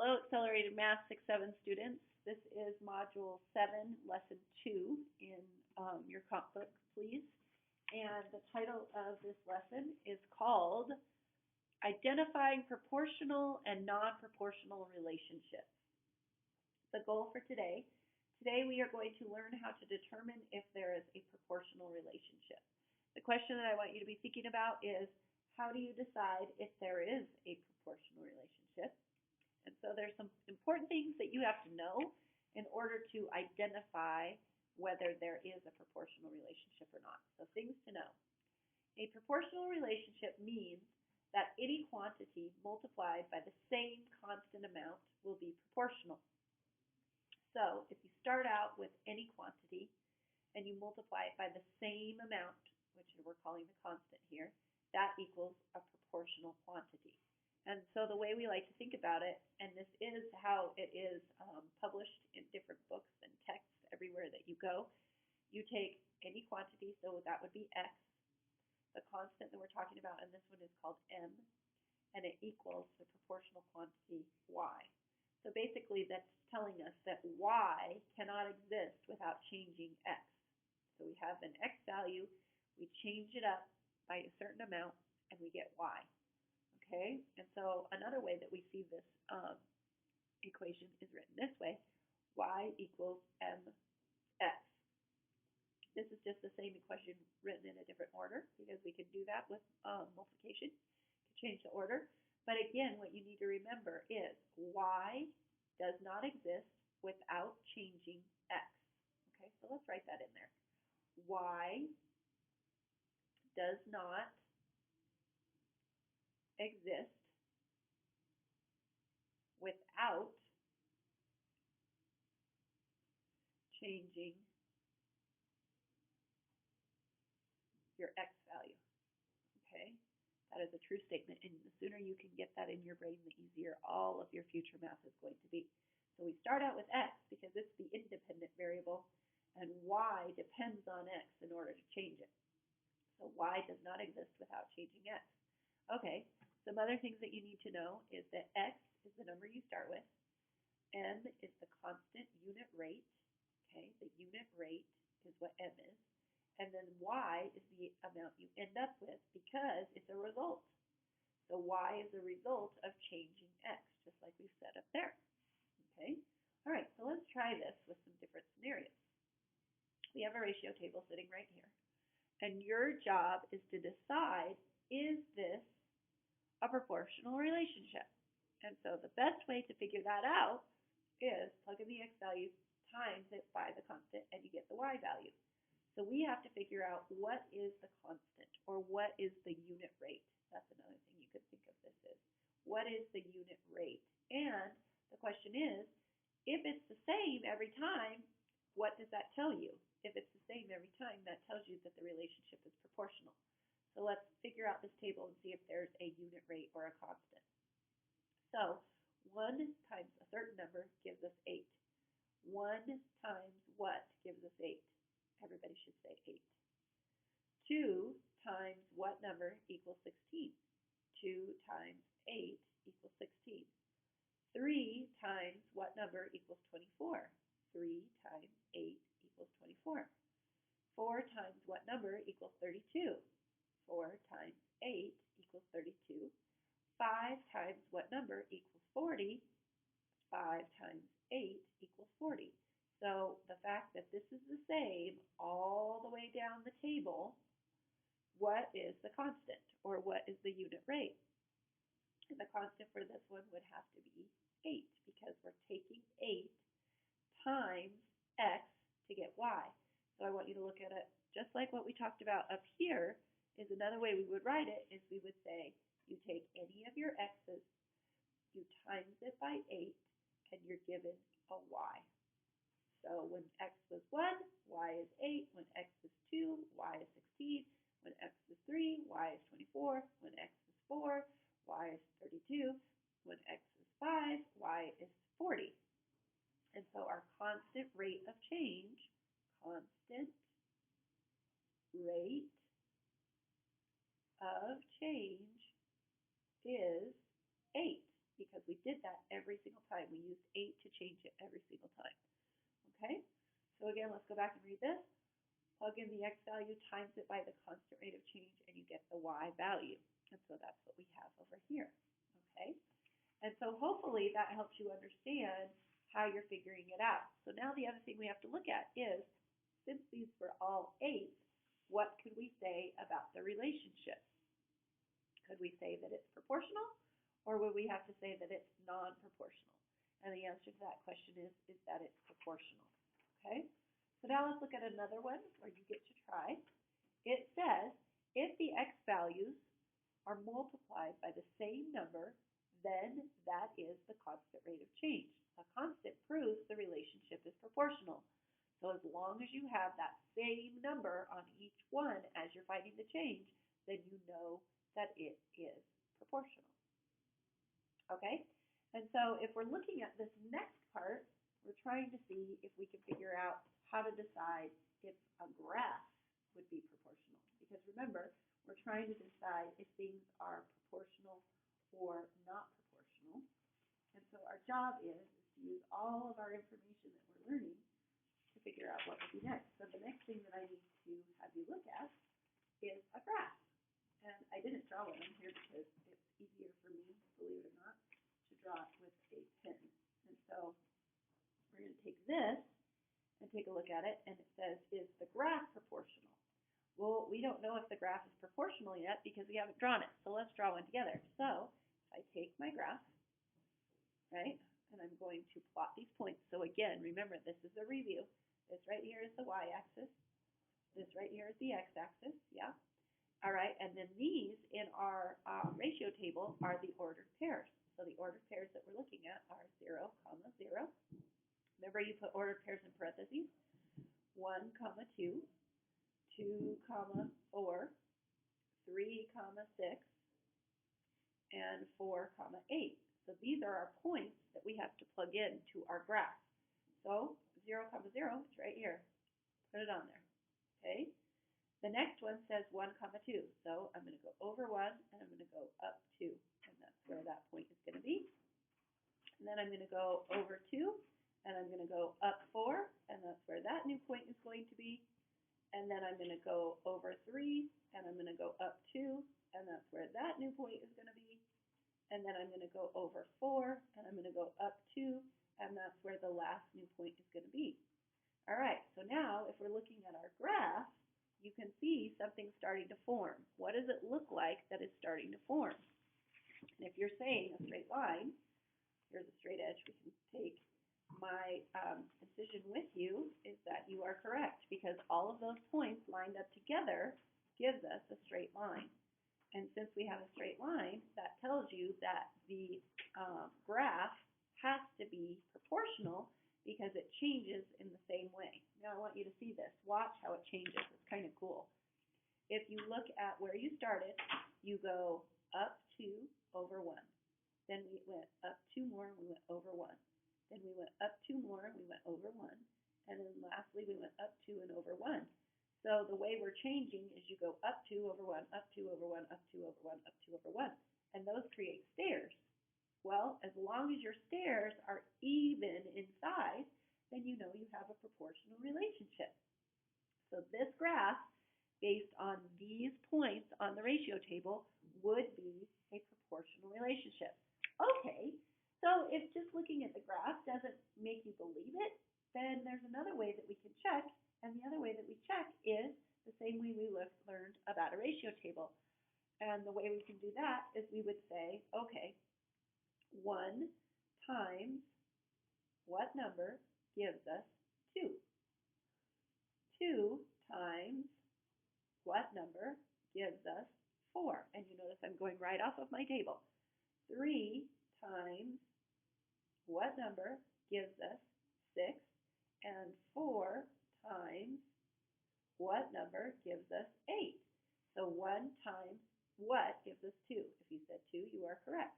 Hello, Accelerated Math 6-7 students. This is Module 7, Lesson 2 in your comp book, please. And the title of this lesson is called Identifying Proportional and Non-Proportional Relationships. The goal for today we are going to learn how to determine if there is a proportional relationship. The question that I want you to be thinking about is, how do you decide if there is a proportional relationship? And so there's some important things that you have to know in order to identify whether there is a proportional relationship or not. So things to know. A proportional relationship means that any quantity multiplied by the same constant amount will be proportional. So if you start out with any quantity and you multiply it by the same amount, which we're calling the constant here, that equals a proportional quantity. And so the way we like to think about it, and this is how it is published in different books and texts everywhere that you go, you take any quantity, so that would be x, the constant that we're talking about, and this one is called m, and it equals the proportional quantity y. So basically that's telling us that y cannot exist without changing x. So we have an x value, we change it up by a certain amount, and we get y. Okay, and so another way that we see this equation is written this way: y equals mx. This is just the same equation written in a different order because we can do that with multiplication to change the order. But again, what you need to remember is y does not exist without changing x. Okay, so let's write that in there. Y does not exist without changing your x value. Okay, that is a true statement, and the sooner you can get that in your brain, the easier all of your future math is going to be. So we start out with x because it's the independent variable, and y depends on x in order to change it. So y does not exist without changing x. Okay, some other things that you need to know is that x is the number you start with, m is the constant unit rate, okay, the unit rate is what m is, and then y is the amount you end up with because it's a result. So y is a result of changing x, just like we've said up there. Okay, all right, so let's try this with some different scenarios. We have a ratio table sitting right here, and your job is to decide, is this a proportional relationship? And so the best way to figure that out is plug in the x value times it by the constant, and you get the y value. So we have to figure out what is the constant, or what is the unit rate. That's another thing you could think of this as. What is the unit rate? And the question is, if it's the same every time, what does that tell you? If it's the same every time, that tells you that the relationship is proportional. So let's figure out this table and see if there's a unit rate or a constant. So 1 times a certain number gives us 8. 1 times what gives us 8? Everybody should say 8. 2 times what number equals 16? 2 times 8 equals 16. 3 times what number equals 24? 3 times 8 equals 24. 4 times what number equals 32? 4 times 8 equals 32. 5 times what number equals 40? 5 times 8 equals 40. So the fact that this is the same all the way down the table, what is the constant, or what is the unit rate? And the constant for this one would have to be 8 because we're taking 8 times x to get y. So I want you to look at it just like what we talked about up here. Is another way we would write it is we would say you take any of your x's, you times it by 8, and you're given a y. So when x was 1, y is 8. When x is 2, y is 16. When x is 3, y is 24. When x is 4, y is 32. When x is 5, y is 40. And so our constant rate of change, constant rate of change is 8 because we did that every single time. We used 8 to change it every single time. Okay? So again, let's go back and read this. Plug in the x value, times it by the constant rate of change, and you get the y value. And so that's what we have over here. Okay? And so hopefully that helps you understand how you're figuring it out. So now the other thing we have to look at is, since these were all 8s, what could we say about the relationship? Could we say that it's proportional, or would we have to say that it's non-proportional? And the answer to that question is that it's proportional. Okay? So now let's look at another one where you get to try. It says, if the x values are multiplied by the same number, then that is the constant rate of change. A constant proves the relationship is proportional. So as long as you have that same number on each one as you're finding the change, then you know that it is proportional. Okay? And so if we're looking at this next part, we're trying to see if we can figure out how to decide if a graph would be proportional. Because remember, we're trying to decide if things are proportional or not proportional. And so our job is to use all of our information that we're learning to figure out what would be next. So the next thing that I need to have you look at is a graph. And I didn't draw one on here because it's easier for me, believe it or not, to draw it with a pen. And so we're going to take this and take a look at it, and it says, is the graph proportional? Well, we don't know if the graph is proportional yet because we haven't drawn it. So let's draw one together. So if I take my graph, right, and I'm going to plot these points. So again, remember, this is a review. This right here is the y-axis. This right here is the x-axis, yeah? All right, and then these in our ratio table are the ordered pairs. So the ordered pairs that we're looking at are 0, 0. Remember, you put ordered pairs in parentheses. 1, 2, 2, 4, 3, 6, and 4, 8. So these are our points that we have to plug in to our graph. So 0, 0 is right here. Put it on there. Okay. The next one says 1, 2. So I'm going to go over 1, and I'm going to go up 2. And that's where that point is going to be. And then I'm going to go over 2, and I'm going to go up 4, and that's where that new point is going to be. And then I'm going to go over 3, and I'm going to go up 2, and that's where that new point is going to be. And then I'm going to go over 4, and I'm going to go up 2, and that's where the last new point is going to be. All right, so now if we're looking at our graph, you can see something starting to form. What does it look like that is starting to form? And if you're saying a straight line, here's a straight edge, we can take my decision with you is that you are correct because all of those points lined up together gives us a straight line. And since we have a straight line, that tells you that the graph has to be proportional because it changes in the same way. Now I want you to see this. Watch how it changes. It's kind of cool. If you look at where you started, you go up 2 over 1. Then we went up 2 more and we went over 1. Then we went up 2 more and we went over 1. And then lastly we went up 2 and over 1. So the way we're changing is you go up 2 over 1, up 2 over 1, up 2 over 1, up 2 over 1. And those create stairs. Well, as long as your stairs are even in size, then you know you have a proportional relationship. So this graph, based on these points on the ratio table, would be a proportional relationship. Okay, so if just looking at the graph doesn't make you believe it, then there's another way that we can check, and the other way that we check is the same way we learned about a ratio table. And the way we can do that is we would say, okay, 1 times what number gives us 2? 2 times what number gives us 4? And you notice I'm going right off of my table. 3 times what number gives us 6? And 4 times what number gives us 8? So 1 times what gives us 2? If you said 2, you are correct.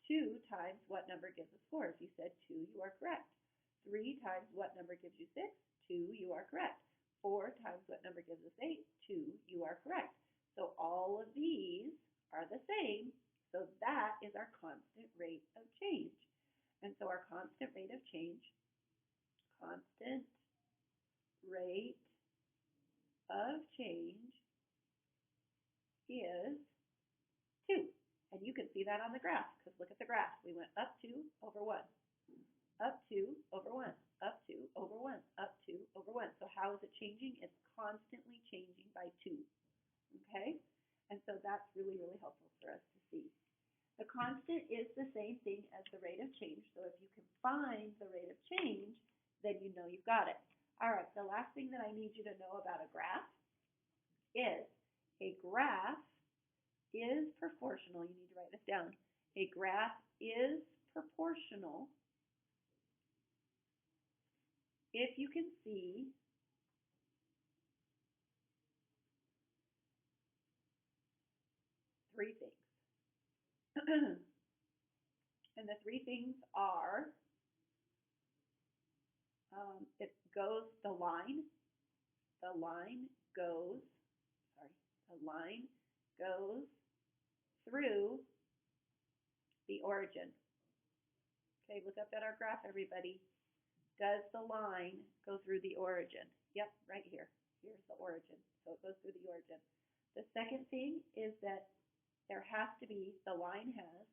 2 times what number gives us 4? If you said 2, you are correct. 3 times what number gives you 6? 2, you are correct. 4 times what number gives us 8? 2, you are correct. So all of these are the same, so that is our constant rate of change. And so our constant rate of change is 2. And you can see that on the graph, because look at the graph. We went up 2 over 1, up 2 over 1, up 2 over 1, up 2 over 1. So how is it changing? It's constantly changing by 2. Okay? And so that's really, really helpful for us to see. The constant is the same thing as the rate of change. So if you can find the rate of change, then you know you've got it. All right, the last thing that I need you to know about a graph is a graph is proportional. You need to write this down. A graph is proportional if you can see three things. And the three things are, the line goes through the origin. Okay, look up at our graph, everybody. Does the line go through the origin? Yep, right here. Here's the origin. So it goes through the origin. The second thing is that the line has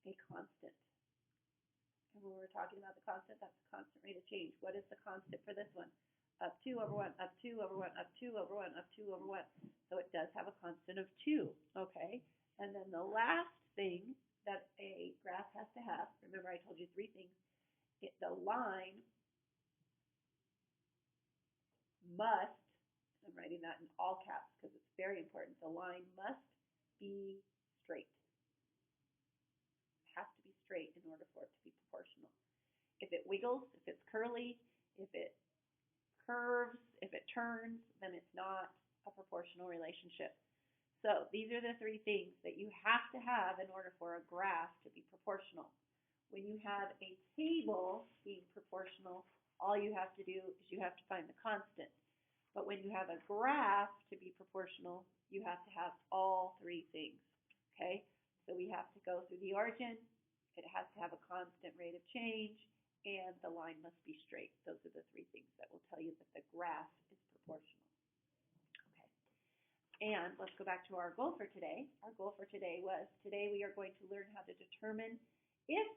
a constant. And when we're talking about the constant, that's the constant rate of change. What is the constant for this one? Up 2 over 1, up 2 over 1, up 2 over 1, up 2 over 1. So it does have a constant of 2, okay? And then the last thing that a graph has to have, remember I told you three things, the line must, I'm writing that in all caps because it's very important, the line must be straight. It has to be straight in order for it to be proportional. If it wiggles, if it's curly, if it curves, if it turns, then it's not a proportional relationship. So these are the three things that you have to have in order for a graph to be proportional. When you have a table being proportional, all you have to do is you have to find the constant. But when you have a graph to be proportional, you have to have all three things. Okay? So we have to go through the origin, it has to have a constant rate of change, and the line must be straight. Those are the three things that will tell you that the graph is proportional. Okay. And let's go back to our goal for today. Our goal for today was, today we are going to learn how to determine if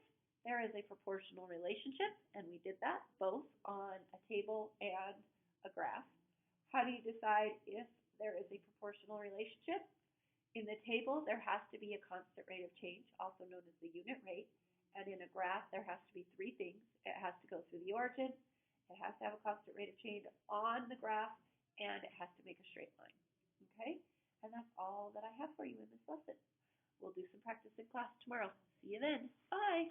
there is a proportional relationship, and we did that both on a table and a graph. How do you decide if there is a proportional relationship? In the table, there has to be a constant rate of change, also known as the unit rate. And in a graph, there has to be three things. It has to go through the origin, it has to have a constant rate of change on the graph, and it has to make a straight line. Okay? And that's all that I have for you in this lesson. We'll do some practice in class tomorrow. See you then. Bye.